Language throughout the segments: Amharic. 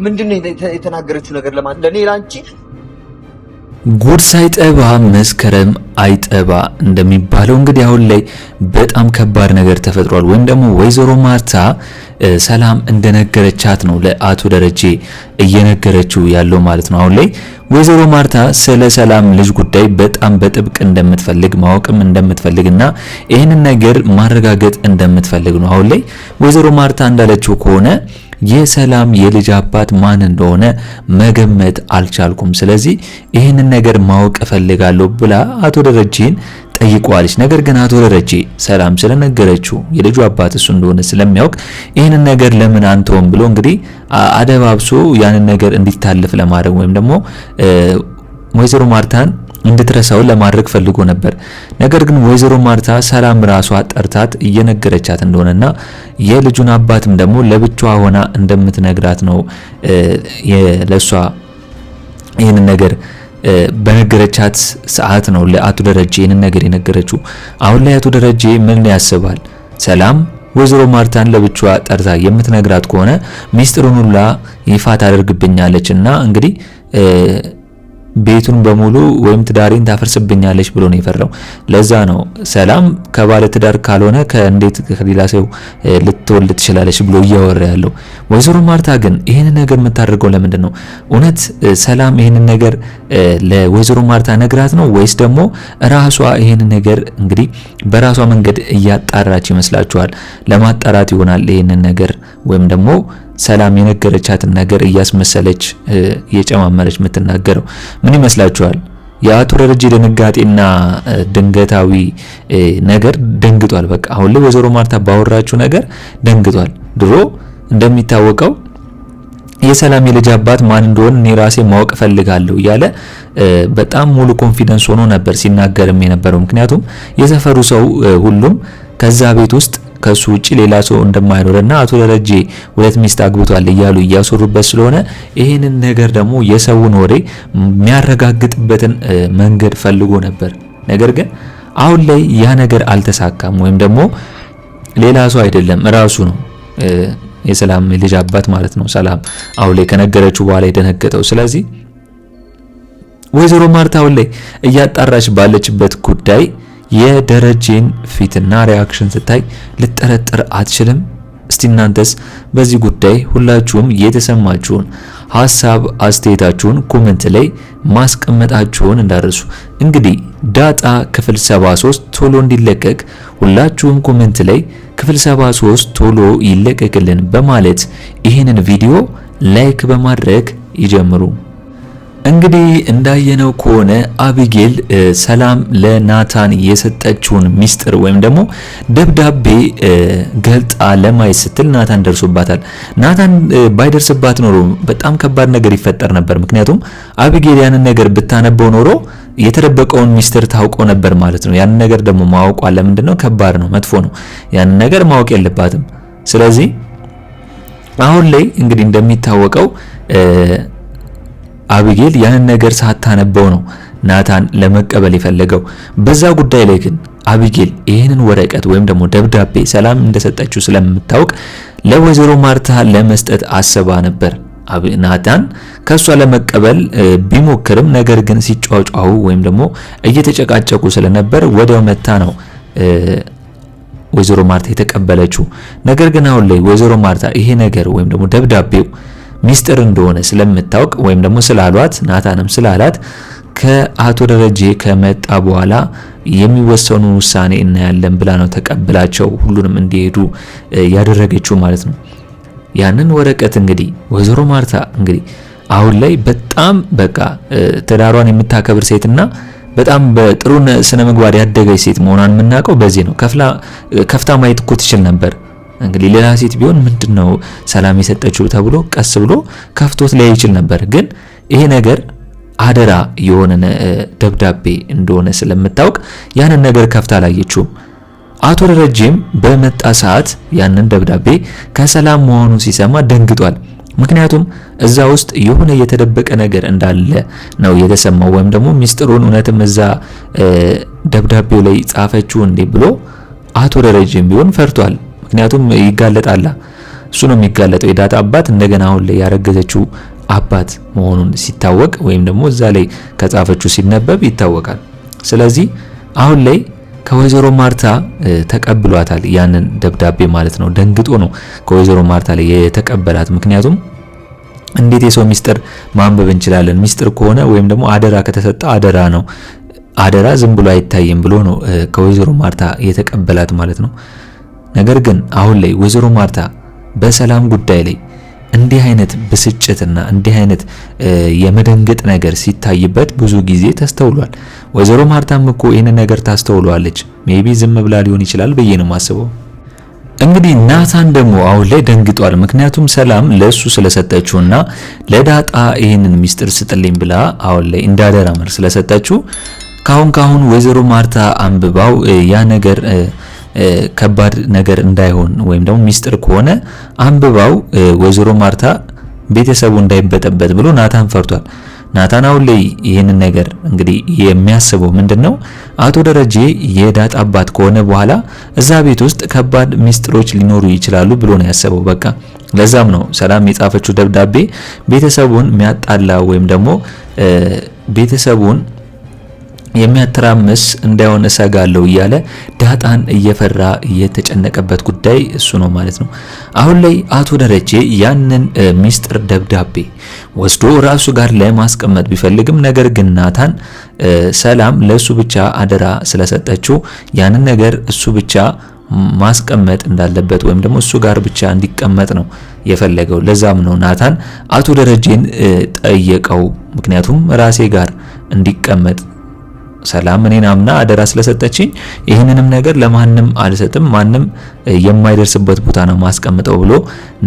ምንድነው የተናገረችው ነገር ለማን ለኔ ላንቺ ጉድ ሳይጠባ መስከረም አይጠባ እንደሚባለው እንግዲህ አሁን ላይ በጣም ከባድ ነገር ተፈጥሯል። ወይም ደግሞ ወይዘሮ ማርታ ሰላም እንደነገረቻት ነው ለአቶ ደረጀ እየነገረችው ያለው ማለት ነው። አሁን ላይ ወይዘሮ ማርታ ስለ ሰላም ልጅ ጉዳይ በጣም በጥብቅ እንደምትፈልግ ማወቅም እንደምትፈልግና ይህንን ነገር ማረጋገጥ እንደምትፈልግ ነው። አሁን ላይ ወይዘሮ ማርታ እንዳለችው ከሆነ የሰላም የልጅ አባት ማን እንደሆነ መገመት አልቻልኩም፣ ስለዚህ ይህንን ነገር ማወቅ እፈልጋለሁ ብላ አቶ ደረጀን ጠይቀዋለች። ነገር ግን አቶ ደረጀ ሰላም ስለነገረችው የልጁ አባት እሱ እንደሆነ ስለሚያውቅ ይህንን ነገር ለምን አንተውም ብሎ እንግዲህ አደባብሶ ያንን ነገር እንዲታለፍ ለማድረግ ወይም ደግሞ ወይዘሮ ማርታን እንድትረሳው ለማድረግ ፈልጎ ነበር። ነገር ግን ወይዘሮ ማርታ ሰላም ራሷ ጠርታት እየነገረቻት እንደሆነና የልጁን አባትም ደግሞ ለብቻዋ ሆና እንደምትነግራት ነው ለሷ ይህንን ነገር በነገረቻት ሰዓት ነው ለአቶ ደረጀ ይህንን ነገር የነገረችው። አሁን ላይ አቶ ደረጀ ምን ያስባል? ሰላም ወይዘሮ ማርታን ለብቻዋ ጠርታ የምትነግራት ከሆነ ሚስጥሩን ሁላ ይፋ ታደርግብኛለችና እንግዲህ ቤቱን በሙሉ ወይም ትዳሬን ታፈርስብኛለች ብሎ ነው የፈራው። ለዛ ነው ሰላም ከባለ ትዳር ካልሆነ ከእንዴት ከሌላ ሰው ልትወልድ ትችላለች ብሎ እያወራ ያለው። ወይዘሮ ማርታ ግን ይሄን ነገር የምታደርገው ለምንድን ነው? እውነት ሰላም ይሄን ነገር ለወይዘሮ ማርታ ነግራት ነው ወይስ ደግሞ ራሷ ይሄን ነገር እንግዲህ በራሷ መንገድ እያጣራች ይመስላችኋል? ለማጣራት ይሆናል ይሄን ነገር ወይም ደግሞ ሰላም የነገረቻትን ነገር እያስመሰለች እየጨማመረች የምትናገረው ምን ይመስላችኋል? የአቶ ደረጀ ድንጋጤና ድንገታዊ ነገር ደንግጧል። በቃ አሁን ላይ ወይዘሮ ማርታ ባወራችው ነገር ደንግጧል። ድሮ እንደሚታወቀው የሰላም የልጅ አባት ማን እንደሆነ እኔ ራሴ ማወቅ ፈልጋለሁ እያለ በጣም ሙሉ ኮንፊደንስ ሆኖ ነበር ሲናገርም የነበረው። ምክንያቱም የሰፈሩ ሰው ሁሉም ከዛ ቤት ውስጥ ከሱ ውጪ ሌላ ሰው እንደማይኖርና አቶ ደረጀ ሁለት ሚስት አግብቷል እያሉ እያሰሩበት ስለሆነ ይሄንን ነገር ደግሞ የሰውን ወሬ የሚያረጋግጥበትን መንገድ ፈልጎ ነበር። ነገር ግን አሁን ላይ ያ ነገር አልተሳካም። ወይም ደግሞ ሌላ ሰው አይደለም ራሱ ነው የሰላም ልጅ አባት ማለት ነው። ሰላም አሁን ላይ ከነገረችው በኋላ የደነገጠው። ስለዚህ ወይዘሮ ማርታ አሁን ላይ እያጣራች ባለችበት ጉዳይ የደረጀን ፊትና ሪአክሽን ስታይ ልጠረጥር አትችልም። እስቲ እናንተስ በዚህ ጉዳይ ሁላችሁም የተሰማችሁን ሐሳብ አስተያየታችሁን ኮሜንት ላይ ማስቀመጣችሁን እንዳትረሱ። እንግዲህ ዳጣ ክፍል 73 ቶሎ እንዲለቀቅ ሁላችሁም ኮሜንት ላይ ክፍል 73 ቶሎ ይለቀቅልን በማለት ይህንን ቪዲዮ ላይክ በማድረግ ይጀምሩ። እንግዲህ እንዳየነው ከሆነ አቢጌል ሰላም ለናታን የሰጠችውን ሚስጥር ወይም ደግሞ ደብዳቤ ገልጣ ለማየት ስትል ናታን ደርሶባታል። ናታን ባይደርስባት ኖሮ በጣም ከባድ ነገር ይፈጠር ነበር። ምክንያቱም አቢጌል ያንን ነገር ብታነበው ኖሮ የተደበቀውን ሚስጥር ታውቆ ነበር ማለት ነው። ያንን ነገር ደግሞ ማወቋ ለምንድነው ከባድ ነው፣ መጥፎ ነው። ያንን ነገር ማወቅ የለባትም። ስለዚህ አሁን ላይ እንግዲህ እንደሚታወቀው አቢጌል ያንን ነገር ሳታነበው ነው ናታን ለመቀበል የፈለገው። በዛ ጉዳይ ላይ ግን አቢጌል ይህንን ወረቀት ወይም ደግሞ ደብዳቤ ሰላም እንደሰጠችው ስለምታውቅ ለወይዘሮ ማርታ ለመስጠት አስባ ነበር። ናታን ከሷ ለመቀበል ቢሞክርም ነገር ግን ሲጫጫው ወይም ደግሞ እየተጨቃጨቁ ስለነበር ወዲያው መታ ነው ወይዘሮ ማርታ የተቀበለችው። ነገር ግን አሁን ላይ ወይዘሮ ማርታ ይሄ ነገር ወይም ደግሞ ደብዳቤው ሚስጥር እንደሆነ ስለምታውቅ ወይም ደግሞ ስላሏት ናታንም ስላላት ከአቶ ደረጀ ከመጣ በኋላ የሚወሰኑ ውሳኔ እናያለን ብላ ነው ተቀብላቸው ሁሉንም እንዲሄዱ ያደረገችው ማለት ነው። ያንን ወረቀት እንግዲህ ወይዘሮ ማርታ እንግዲህ አሁን ላይ በጣም በቃ ትዳሯን የምታከብር ሴትና በጣም በጥሩ ስነ ምግባር ያደገች ሴት መሆኗን የምናውቀው በዚህ ነው። ከፍታ ማየት እኮ ትችል ነበር። እንግዲህ ሌላ ሴት ቢሆን ምንድነው ሰላም የሰጠችው ተብሎ ቀስ ብሎ ከፍቶት ላይ ይችል ነበር። ግን ይሄ ነገር አደራ የሆነ ደብዳቤ እንደሆነ ስለምታውቅ ያንን ነገር ከፍታ አላየችውም። አቶ ደረጀም በመጣ ሰዓት ያንን ደብዳቤ ከሰላም መሆኑ ሲሰማ ደንግጧል። ምክንያቱም እዛ ውስጥ የሆነ የተደበቀ ነገር እንዳለ ነው የተሰማው። ወይም ደግሞ ሚስጥሩን እውነትም እዛ ደብዳቤው ላይ ጻፈችው እንዴ ብሎ አቶ ደረጀም ቢሆን ፈርቷል። ምክንያቱም ይጋለጣል። እሱ ነው የሚጋለጠው። የዳጣ አባት እንደገና አሁን ላይ ያረገዘችው አባት መሆኑን ሲታወቅ ወይም ደግሞ እዛ ላይ ከጻፈችው ሲነበብ ይታወቃል። ስለዚህ አሁን ላይ ከወይዘሮ ማርታ ተቀብሏታል ያንን ደብዳቤ ማለት ነው። ደንግጦ ነው ከወይዘሮ ማርታ ላይ የተቀበላት። ምክንያቱም እንዴት የሰው ሚስጥር ማንበብ እንችላለን? ሚስጥር ከሆነ ወይም ደግሞ አደራ ከተሰጠ አደራ ነው፣ አደራ ዝም ብሎ አይታይም ብሎ ነው ከወይዘሮ ማርታ የተቀበላት ማለት ነው። ነገር ግን አሁን ላይ ወይዘሮ ማርታ በሰላም ጉዳይ ላይ እንዲህ አይነት ብስጭትና እንዲህ አይነት የመደንገጥ ነገር ሲታይበት ብዙ ጊዜ ተስተውሏል። ወይዘሮ ማርታም እኮ ይህን ነገር ታስተውሏለች። ሜቢ ዝም ብላ ሊሆን ይችላል ብዬ ነው ማስበው። እንግዲህ ናታን ደግሞ አሁን ላይ ደንግጧል። ምክንያቱም ሰላም ለሱ ስለሰጠችውና ለዳጣ ይህንን ሚስጥር ስጥልኝ ብላ አሁን ላይ እንዳደራ መልስ ስለሰጠችው ካሁን ወይዘሮ ማርታ አንብባው ያ ነገር ከባድ ነገር እንዳይሆን ወይም ደግሞ ሚስጥር ከሆነ አንብባው ወይዘሮ ማርታ ቤተሰቡ እንዳይበጠበጥ ብሎ ናታን ፈርቷል። ናታን አሁን ላይ ይህንን ነገር እንግዲህ የሚያስበው ምንድነው አቶ ደረጀ የዳጣ አባት ከሆነ በኋላ እዛ ቤት ውስጥ ከባድ ሚስጥሮች ሊኖሩ ይችላሉ ብሎ ነው ያሰበው። በቃ ለዛም ነው ሰላም የጻፈችው ደብዳቤ ቤተሰቡን የሚያጣላ ወይም ደግሞ ቤተሰቡን የሚያተራምስ እንዳይሆን እሰጋለሁ እያለ ዳጣን እየፈራ እየተጨነቀበት ጉዳይ እሱ ነው ማለት ነው። አሁን ላይ አቶ ደረጀ ያንን ሚስጥር ደብዳቤ ወስዶ ራሱ ጋር ለማስቀመጥ ቢፈልግም ነገር ግን ናታን ሰላም ለሱ ብቻ አደራ ስለሰጠችው ያንን ነገር እሱ ብቻ ማስቀመጥ እንዳለበት ወይም ደግሞ እሱ ጋር ብቻ እንዲቀመጥ ነው የፈለገው። ለዛም ነው ናታን አቶ ደረጀን ጠየቀው። ምክንያቱም ራሴ ጋር እንዲቀመጥ ሰላም እኔን አምና አደራ ስለሰጠችኝ ይህንንም ነገር ለማንም አልሰጥም፣ ማንም የማይደርስበት ቦታ ነው ማስቀምጠው ብሎ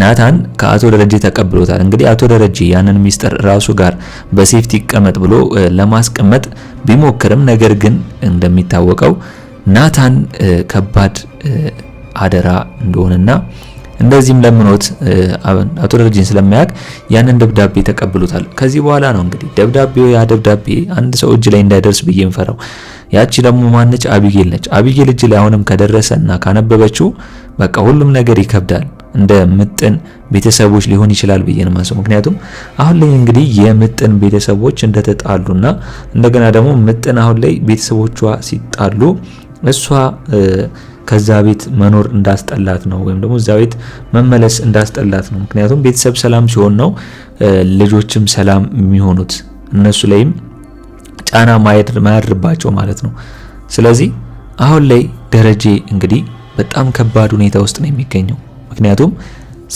ናታን ከአቶ ደረጀ ተቀብሎታል። እንግዲህ አቶ ደረጀ ያንን ሚስጥር ራሱ ጋር በሴፍቲ ይቀመጥ ብሎ ለማስቀመጥ ቢሞክርም ነገር ግን እንደሚታወቀው ናታን ከባድ አደራ እንደሆነና እንደዚህም ለምኖት አቶ ደረጀን ስለማያውቅ ያንን ደብዳቤ ተቀብሎታል። ከዚህ በኋላ ነው እንግዲህ ያ ደብዳቤ አንድ ሰው እጅ ላይ እንዳይደርስ ብዬ እንፈራው። ያቺ ደግሞ ማነች? አቢጌል ነች። አቢጌል እጅ ላይ አሁንም ከደረሰና ካነበበችው በቃ ሁሉም ነገር ይከብዳል። እንደ ምጥን ቤተሰቦች ሊሆን ይችላል ብዬ ነው ማሰብ። ምክንያቱም አሁን ላይ እንግዲህ የምጥን ቤተሰቦች እንደተጣሉና እንደገና ደግሞ ምጥን አሁን ላይ ቤተሰቦቿ ሲጣሉ እሷ ከዛ ቤት መኖር እንዳስጠላት ነው ወይም ደግሞ እዛ ቤት መመለስ እንዳስጠላት ነው። ምክንያቱም ቤተሰብ ሰላም ሲሆን ነው ልጆችም ሰላም የሚሆኑት፣ እነሱ ላይም ጫና ማያድርባቸው ማለት ነው። ስለዚህ አሁን ላይ ደረጀ እንግዲህ በጣም ከባድ ሁኔታ ውስጥ ነው የሚገኘው። ምክንያቱም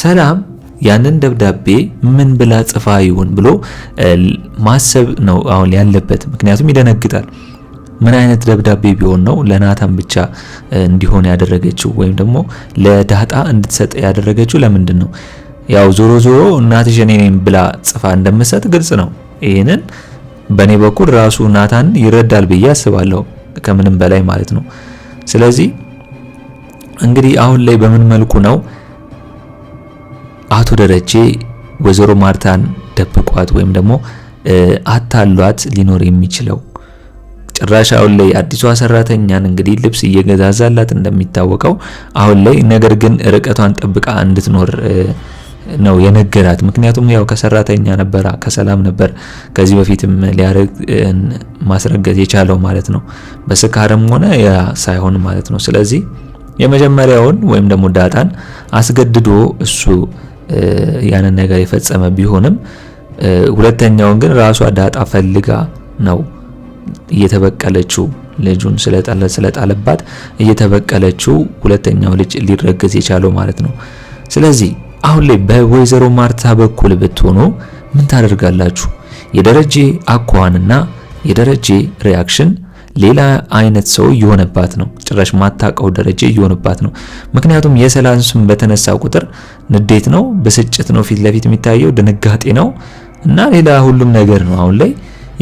ሰላም ያንን ደብዳቤ ምን ብላ ጽፋ ይሆን ብሎ ማሰብ ነው አሁን ያለበት። ምክንያቱም ይደነግጣል። ምን አይነት ደብዳቤ ቢሆን ነው ለናታን ብቻ እንዲሆን ያደረገችው ወይም ደግሞ ለዳጣ እንድትሰጥ ያደረገችው ለምንድን ነው? ያው ዞሮ እናትሽ እኔ ነኝ ብላ ጽፋ እንደምትሰጥ ግልጽ ነው። ይሄንን በኔ በኩል ራሱ ናታን ይረዳል ብዬ አስባለሁ፣ ከምንም በላይ ማለት ነው። ስለዚህ እንግዲህ አሁን ላይ በምን መልኩ ነው አቶ ደረጀ ወይዘሮ ማርታን ደብቋት ወይም ደግሞ አታሏት ሊኖር የሚችለው? ጭራሽ አሁን ላይ አዲሷ ሰራተኛን እንግዲህ ልብስ እየገዛዛላት እንደሚታወቀው አሁን ላይ ነገር ግን ርቀቷን ጠብቃ እንድትኖር ነው የነገራት። ምክንያቱም ያው ከሰራተኛ ነበር ከሰላም ነበር ከዚህ በፊትም ሊያረግ ማስረገዝ የቻለው ማለት ነው፣ በስካርም ሆነ ያ ሳይሆን ማለት ነው። ስለዚህ የመጀመሪያውን ወይም ደግሞ ዳጣን አስገድዶ እሱ ያንን ነገር የፈጸመ ቢሆንም ሁለተኛውን ግን ራሷ ዳጣ ፈልጋ ነው እየተበቀለችው፣ ልጁን ስለጣለባት እየተበቀለችው ሁለተኛው ልጅ ሊረገዝ የቻለው ማለት ነው። ስለዚህ አሁን ላይ በወይዘሮ ማርታ በኩል ብትሆኑ ምን ታደርጋላችሁ? የደረጀ አኳኋንና የደረጀ ሪያክሽን ሌላ አይነት ሰው እየሆነባት ነው። ጭራሽ ማታቀው ደረጀ እየሆነባት ነው። ምክንያቱም የሰላም ስም በተነሳ ቁጥር ንዴት ነው፣ ብስጭት ነው ፊት ለፊት የሚታየው፣ ድንጋጤ ነው እና ሌላ ሁሉም ነገር ነው። አሁን ላይ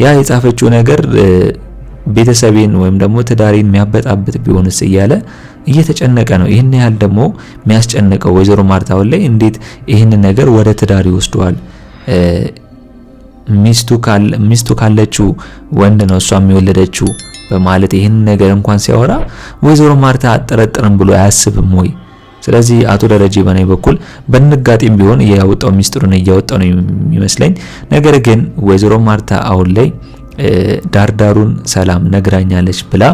ያ የጻፈችው ነገር ቤተሰቤን ወይም ደግሞ ትዳሬን የሚያበጣብጥ ቢሆንስ እያለ እየተጨነቀ ነው። ይህን ያህል ደግሞ የሚያስጨንቀው ወይዘሮ ማርታ ላይ እንዴት ይህን ነገር ወደ ትዳር ይወስደዋል? ሚስቱ ካለችው ወንድ ነው እሷ የሚወለደችው በማለት ይህን ነገር እንኳን ሲያወራ ወይዘሮ ማርታ አጠረጥርም ብሎ አያስብም ወይ? ስለዚህ አቶ ደረጀ በኔ በኩል በንጋጤም ቢሆን ያወጣው ሚስጥሩን እያወጣው ነው የሚመስለኝ። ነገር ግን ወይዘሮ ማርታ አሁን ላይ ዳርዳሩን ሰላም ነግራኛለች ብላ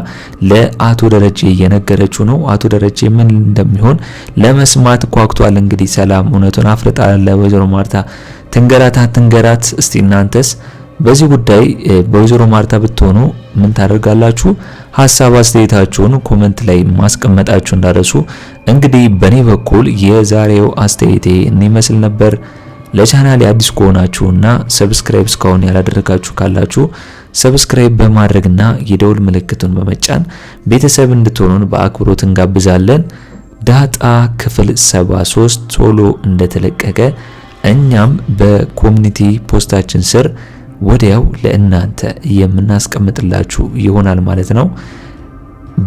ለአቶ ደረጀ እየነገረችው ነው። አቶ ደረጀ ምን እንደሚሆን ለመስማት ጓጉቷል። እንግዲህ ሰላም እውነቱን አፍርጣ ለወይዘሮ ማርታ ትንገራት። እስቲ እናንተስ በዚህ ጉዳይ በወይዘሮ ማርታ ብትሆኑ ምን ታደርጋላችሁ? ሀሳብ አስተያየታችሁን ኮሜንት ላይ ማስቀመጣችሁ እንዳረሱ። እንግዲህ በኔ በኩል የዛሬው አስተያየቴ እንመስል ነበር። ለቻናሌ አዲስ ከሆናችሁና ሰብስክራይብ እስካሁን ያላደረጋችሁ ካላችሁ ሰብስክራይብ በማድረግና የደውል ምልክቱን በመጫን ቤተሰብ እንድትሆኑን በአክብሮት እንጋብዛለን። ዳጣ ክፍል 73 ቶሎ እንደተለቀቀ እኛም በኮሚኒቲ ፖስታችን ስር ወዲያው ለእናንተ የምናስቀምጥላችሁ ይሆናል ማለት ነው።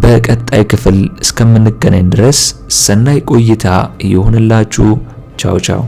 በቀጣይ ክፍል እስከምንገናኝ ድረስ ሰናይ ቆይታ ይሁንላችሁ። ቻው ቻው።